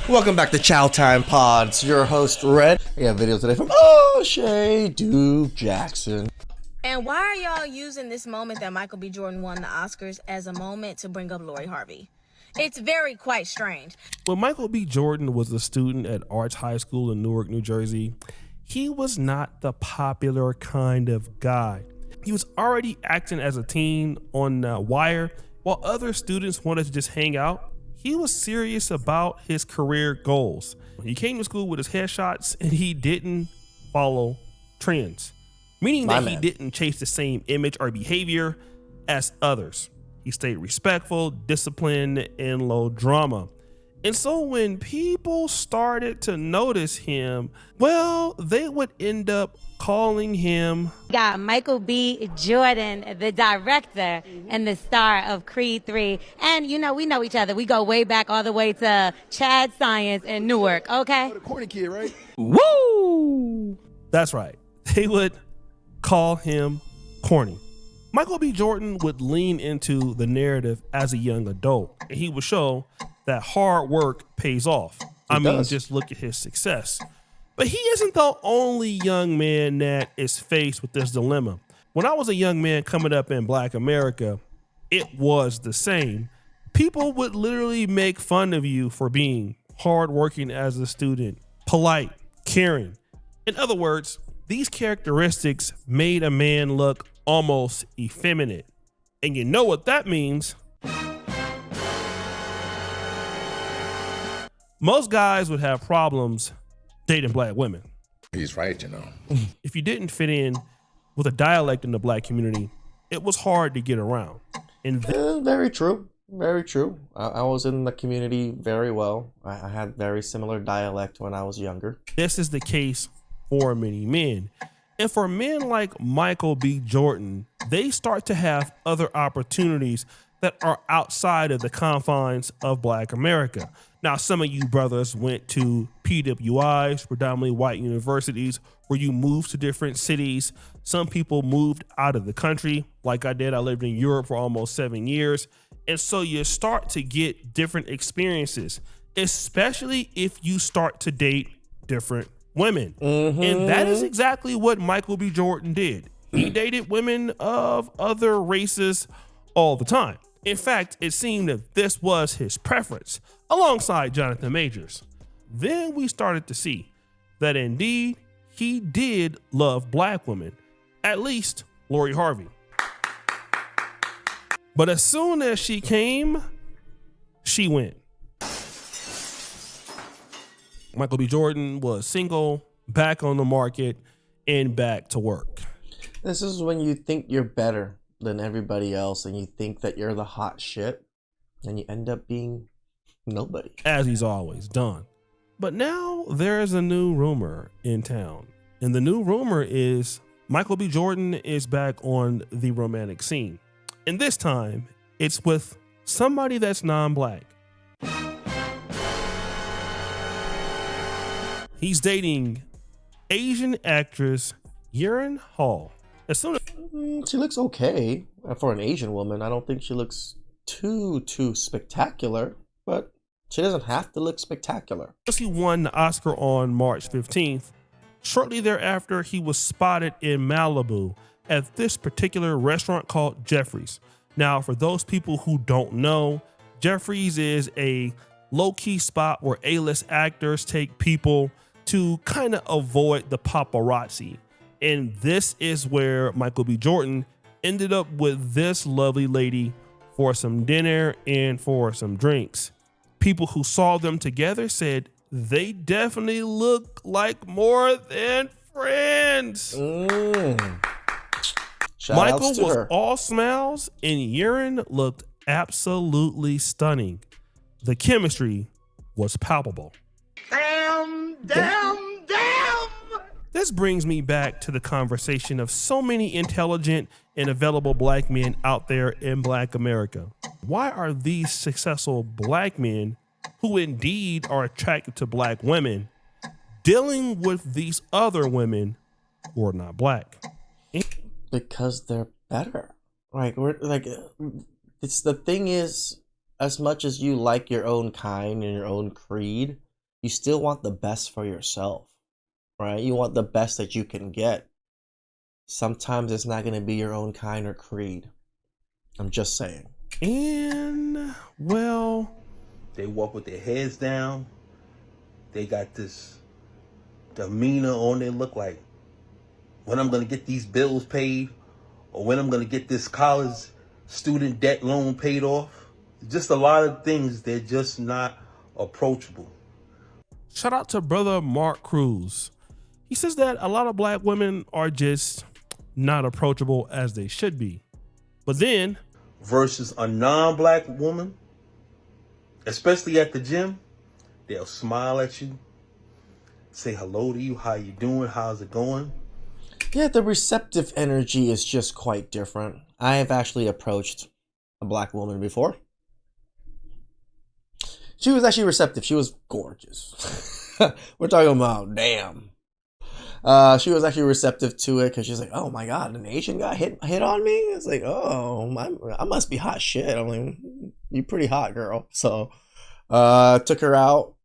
Welcome back to Chow Time Pods. Your host, Red. We have videos today from OshayDukeJackson. And why are y'all using this moment that Michael B. Jordan won the Oscars as a moment to bring up Lorie Harvey? It's quite strange. When Michael B. Jordan was a student at Arts High School in Newark, New Jersey, he was not the popular kind of guy. He was already acting as a teen on Wire, while other students wanted to just hang out. He was serious about his career goals. He came to school with his headshots and he didn't follow trends, meaning that he didn't chase the same image or behavior as others. He stayed respectful, disciplined, and low drama. And so when people started to notice him, well, they would end up calling him. Got Michael B. Jordan, the director and the star of Creed 3. And you know, we know each other. We go way back all the way to Chad Science in Newark, okay? The corny kid, right? Woo! That's right. They would call him corny. Michael B. Jordan would lean into the narrative as a young adult, and he would show that hard work pays off. Just look at his success. But he isn't the only young man that is faced with this dilemma. When I was a young man coming up in Black America, it was the same. People would literally make fun of you for being hardworking as a student, polite, caring. In other words, these characteristics made a man look almost effeminate. And you know what that means? Most guys would have problems dating Black women. He's right, you know. If you didn't fit in with a dialect in the Black community, it was hard to get around. And Very true. Very true. I was in the community very well. I had very similar dialect when I was younger. This is the case for many men. And for men like Michael B. Jordan, they start to have other opportunities that are outside of the confines of Black America. Now, some of you brothers went to PWIs, predominantly white universities, where you moved to different cities. Some people moved out of the country, like I did. I lived in Europe for almost 7 years. And so you start to get different experiences, especially if you start to date different women. And that is exactly what Michael B. Jordan did. He dated women of other races all the time. In fact, it seemed that this was his preference, alongside Jonathan Majors. Then we started to see that indeed he did love Black women, at least Lorie Harvey. But as soon as she came, she went. Michael B. Jordan was single, back on the market, and back to work. This is when you think you're better than everybody else and you think that you're the hot shit and you end up being nobody. As he's always done. But now there is a new rumor in town. And the new rumor is Michael B. Jordan is back on the romantic scene. And this time it's with somebody that's non-Black. He's dating Asian actress Yerin Hall. As soon as she looks okay for an Asian woman. I don't think she looks too spectacular, but she doesn't have to look spectacular. He won the Oscar on March 15th. Shortly thereafter, he was spotted in Malibu at this particular restaurant called Jeffrey's. Now, for those people who don't know, Jeffrey's is a low-key spot where A-list actors take people to kind of avoid the paparazzi. And this is where Michael B. Jordan ended up with this lovely lady for some dinner and for some drinks. People who saw them together said they definitely look like more than friends. Michael was all smiles and Yerin looked absolutely stunning. The chemistry was palpable. Damn. This brings me back to the conversation of so many intelligent and available Black men out there in Black America. Why are these successful Black men, who indeed are attracted to Black women, dealing with these other women who are not Black? Because they're better. It's the thing is, as much as you like your own kind and your own creed, you still want the best for yourself, right? You want the best that you can get. Sometimes it's not going to be your own kind or creed. I'm just saying. And, well, they walk with their heads down. They got this demeanor on their look like, when I'm going to get these bills paid, or when I'm going to get this college student debt loan paid off. Just a lot of things, they're just not approachable. Shout out to brother Mark Cruz. He says that a lot of black women are just not approachable as they should be. But then, versus a non-black woman, especially at the gym, they'll smile at you, say hello to you, how you doing, how's it going? Yeah, the receptive energy is just quite different. I have actually approached a black woman before. She was actually receptive. She was gorgeous. We're talking about damn. She was actually receptive to it because she's like, "Oh my god, an Asian guy hit on me." It's like, "Oh, I must be hot shit." I'm like, "You pretty hot, girl." So, took her out.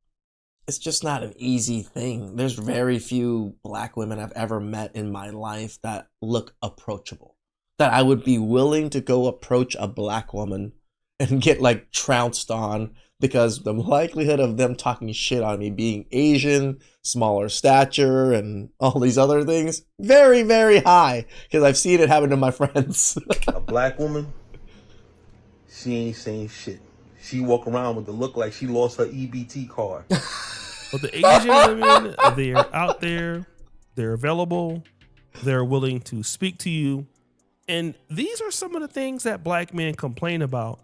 It's just not an easy thing. There's very few black women I've ever met in my life that look approachable. That I would be willing to go approach a black woman and get like trounced on, because the likelihood of them talking shit on me being Asian, smaller stature, and all these other things, very, very high, because I've seen it happen to my friends. A black woman, she ain't saying shit. She walk around with the look like she lost her EBT card. But the Asian women, they're out there, they're available, they're willing to speak to you. And these are some of the things that black men complain about.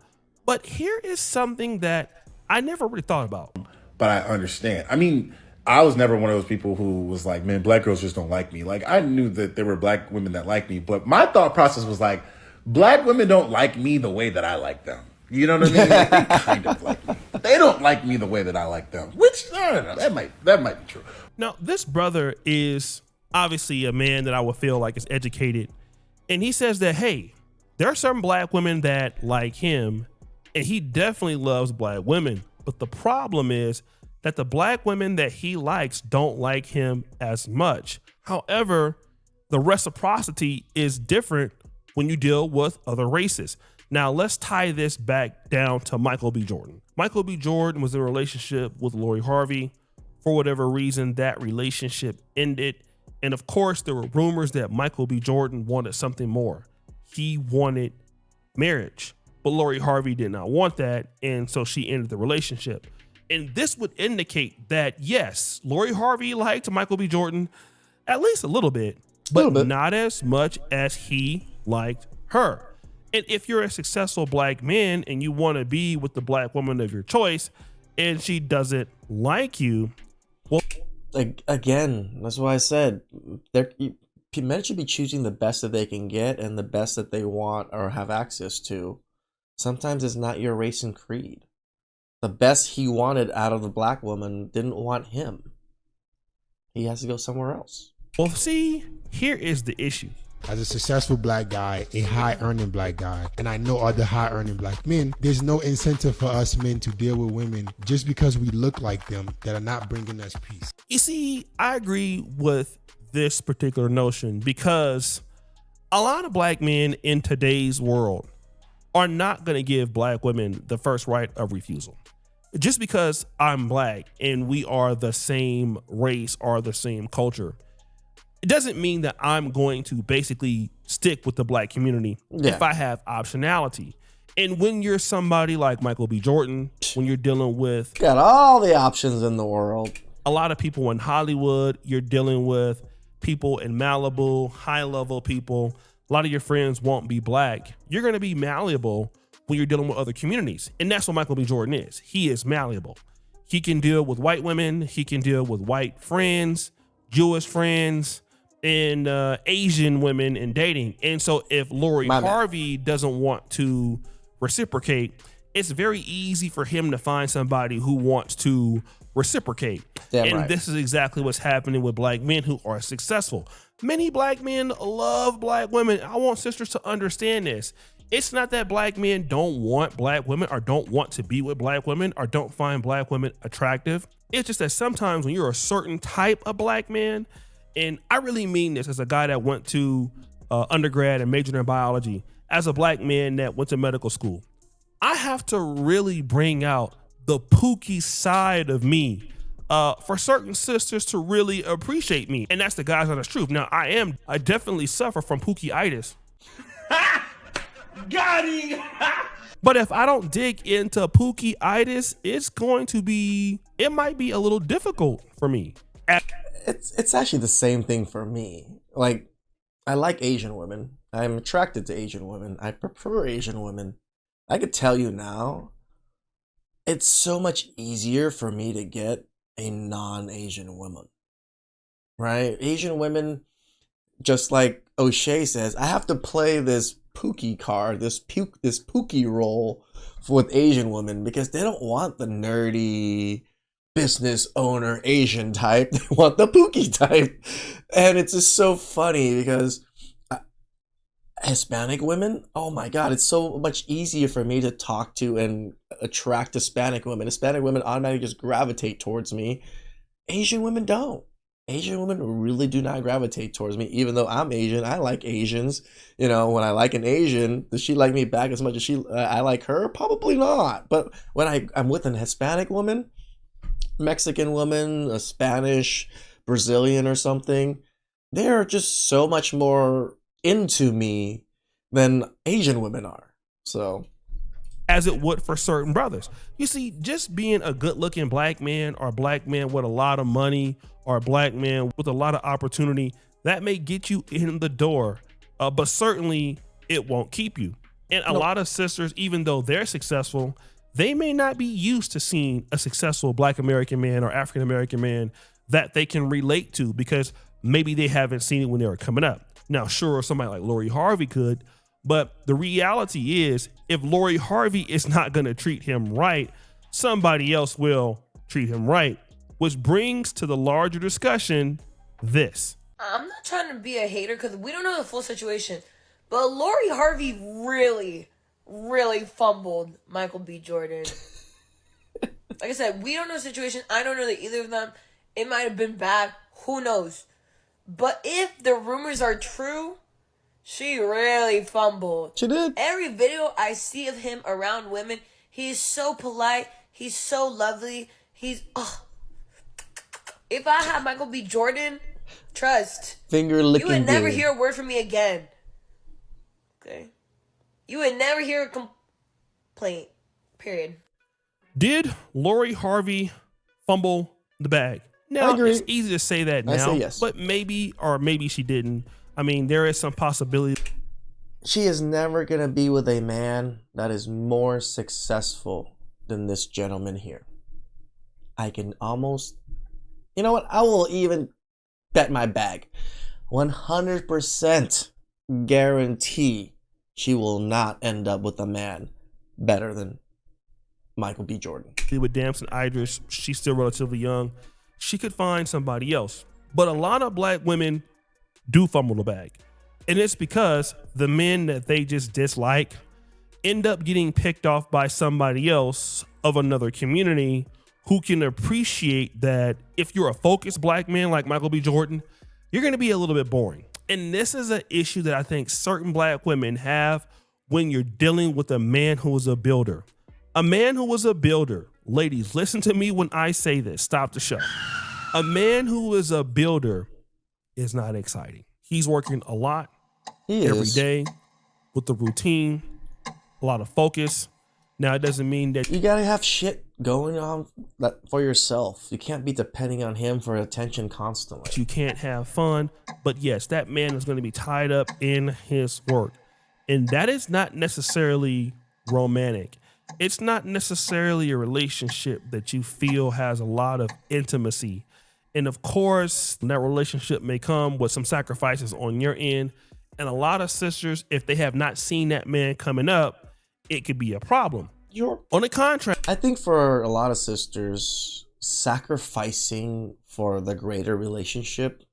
But here is something that I never really thought about. But I understand. I mean, I was never one of those people who was like, man, black girls just don't like me. Like, I knew that there were black women that like me, but my thought process was like, black women don't like me the way that I like them. You know what I mean? Like, they kind of like me. They don't like me the way that I like them. Which, I don't know, that might be true. Now, this brother is obviously a man that I would feel like is educated. And he says that, hey, there are certain black women that like him, and he definitely loves black women. But the problem is that the black women that he likes don't like him as much. However, the reciprocity is different when you deal with other races. Now, let's tie this back down to Michael B. Jordan. Michael B. Jordan was in a relationship with Lorie Harvey. For whatever reason, that relationship ended. And of course, there were rumors that Michael B. Jordan wanted something more. He wanted marriage, but Lorie Harvey did not want that. And so she ended the relationship. And this would indicate that, yes, Lorie Harvey liked Michael B. Jordan at least a little bit, but not as much as he liked her. And if you're a successful black man and you want to be with the black woman of your choice and she doesn't like you, well, again, that's why I said men should be choosing the best that they can get and the best that they want or have access to. Sometimes it's not your race and creed. The best he wanted out of the black woman didn't want him. He has to go somewhere else. Well, see, here is the issue. As a successful black guy, a high-earning black guy, and I know other high-earning black men, there's no incentive for us men to deal with women just because we look like them that are not bringing us peace. You see, I agree with this particular notion because a lot of black men in today's world are not going to give black women the first right of refusal. Just because I'm black and we are the same race or the same culture, it doesn't mean that I'm going to basically stick with the black community if I have optionality. And when you're somebody like Michael B. Jordan, when you're dealing with got all the options in the world, a lot of people in Hollywood, you're dealing with people in Malibu, high level people, a lot of your friends won't be black. You're going to be malleable when you're dealing with other communities. And that's what Michael B. Jordan is. He is malleable. He can deal with white women. He can deal with white friends, Jewish friends, and Asian women in dating. And so if Lorie Harvey doesn't want to reciprocate, it's very easy for him to find somebody who wants to reciprocate. This is exactly what's happening with black men who are successful. Many black men love black women. I want sisters to understand this. It's not that black men don't want black women or don't want to be with black women or don't find black women attractive. It's just that sometimes when you're a certain type of black man, and I really mean this as a guy that went to undergrad and majored in biology, as a black man that went to medical school, I have to really bring out the Pooky side of me for certain sisters to really appreciate me. And that's the God's honest truth. Now, I definitely suffer from Pooky-itis. Got him! But if I don't dig into Pooky-itis, it might be a little difficult for me. It's actually the same thing for me. Like, I like Asian women. I'm attracted to Asian women. I prefer Asian women. I could tell you now, it's so much easier for me to get a non-Asian woman, right? Asian women, just like O'Shea says, I have to play this Pooky card, this Pooky role with Asian women because they don't want the nerdy business owner Asian type. They want the Pooky type. And it's just so funny because Hispanic women, oh my God, it's so much easier for me to talk to and attract Hispanic women. Hispanic women automatically just gravitate towards me. Asian women don't. Asian women really do not gravitate towards me, even though I'm Asian. I like Asians. You know, when I like an Asian, does she like me back as much as I like her? Probably not. But when I'm with an Hispanic woman, Mexican woman, a Spanish, Brazilian or something, they're just so much more into me than Asian women are. So, as it would for certain brothers. You see, just being a good looking black man or a black man with a lot of money or a black man with a lot of opportunity, that may get you in the door, but certainly it won't keep you. And a lot of sisters, even though they're successful, they may not be used to seeing a successful black American man or African American man that they can relate to because maybe they haven't seen it when they were coming up. Now, sure, somebody like Lorie Harvey could, but the reality is if Lorie Harvey is not going to treat him right, somebody else will treat him right, which brings to the larger discussion this. I'm not trying to be a hater because we don't know the full situation, but Lorie Harvey really fumbled Michael B. Jordan. Like I said, we don't know the situation. I don't know that either of them. It might have been bad. Who knows? But if the rumors are true, she really fumbled. She did. Every video I see of him around women, he's so polite. He's so lovely. If I had Michael B. Jordan, trust. Finger licking. You would never hear a word from me again. Okay? You would never hear a complaint. Period. Did Lorie Harvey fumble the bag? Now, it's easy to say that now, I say yes. But maybe she didn't. I mean, there is some possibility. She is never going to be with a man that is more successful than this gentleman here. I can almost, you know what? I will even bet my bag. 100% guarantee she will not end up with a man better than Michael B. Jordan. With Damson Idris, she's still relatively young. She could find somebody else. But a lot of black women do fumble the bag. And it's because the men that they just dislike end up getting picked off by somebody else of another community who can appreciate that if you're a focused black man like Michael B. Jordan, you're going to be a little bit boring. And this is an issue that I think certain black women have when you're dealing with a man who is a builder. A man who was a builder. Ladies, listen to me when I say this. Stop the show. A man who is a builder is not exciting. He's working a lot every day with the routine, a lot of focus. Now, it doesn't mean that you gotta have shit going on for yourself. You can't be depending on him for attention constantly. You can't have fun. But yes, that man is going to be tied up in his work. And that is not necessarily romantic. It's not necessarily a relationship that you feel has a lot of intimacy. And of course, that relationship may come with some sacrifices on your end. And a lot of sisters, if they have not seen that man coming up, it could be a problem. You're on a contract. I think for a lot of sisters, sacrificing for the greater relationship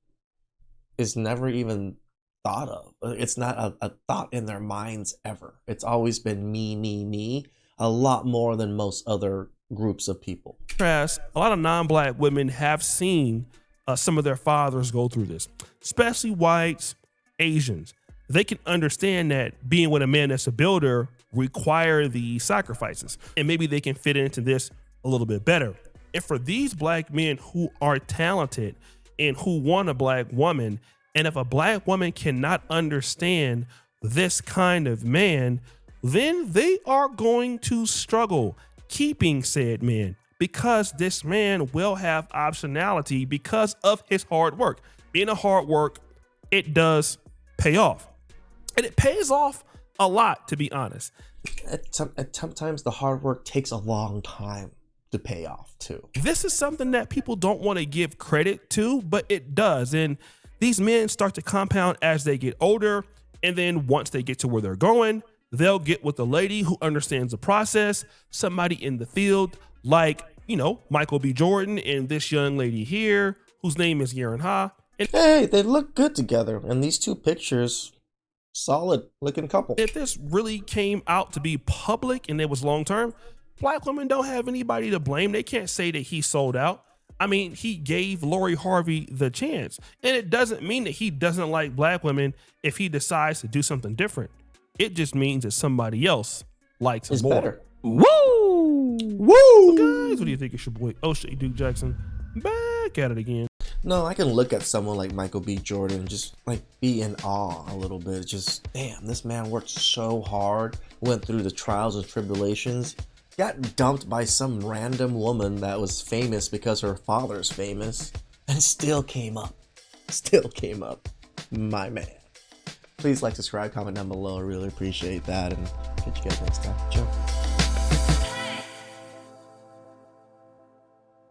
is never even thought of. It's not a thought in their minds ever. It's always been me, a lot more than most other groups of people. contrast, a lot of non-black women have seen some of their fathers go through this, especially whites, Asians. They can understand that being with a man that's a builder require the sacrifices, and maybe they can fit into this a little bit better. And for these black men who are talented and who want a black woman, and if a black woman cannot understand this kind of man, then they are going to struggle keeping said man, because this man will have optionality because of his hard work. Being a hard work, it does pay off. And it pays off a lot, to be honest. Sometimes the hard work takes a long time to pay off too. This is something that people don't want to give credit to, but it does. And these men start to compound as they get older. And then once they get to where they're going, they'll get with a lady who understands the process, somebody in the field like, you know, Michael B. Jordan and this young lady here, whose name is Yaren Ha. And hey, they look good together. And these two pictures, solid looking couple. if this really came out to be public and it was long term, black women don't have anybody to blame. They can't say that he sold out. I mean, he gave Lorie Harvey the chance. And it doesn't mean that he doesn't like black women if he decides to do something different. It just means that somebody else likes him more. Better. Woo! Woo! Guys, what do you think? It's your boy OshayDukeJackson back at it again. No, I can look at someone like Michael B. Jordan and just like be in awe a little bit. Just, damn, this man worked so hard, went through the trials and tribulations, got dumped by some random woman that was famous because her father's famous, and still came up. Still came up. My man. Please like, subscribe, comment down below. I really appreciate that, and catch you guys next time. Ciao.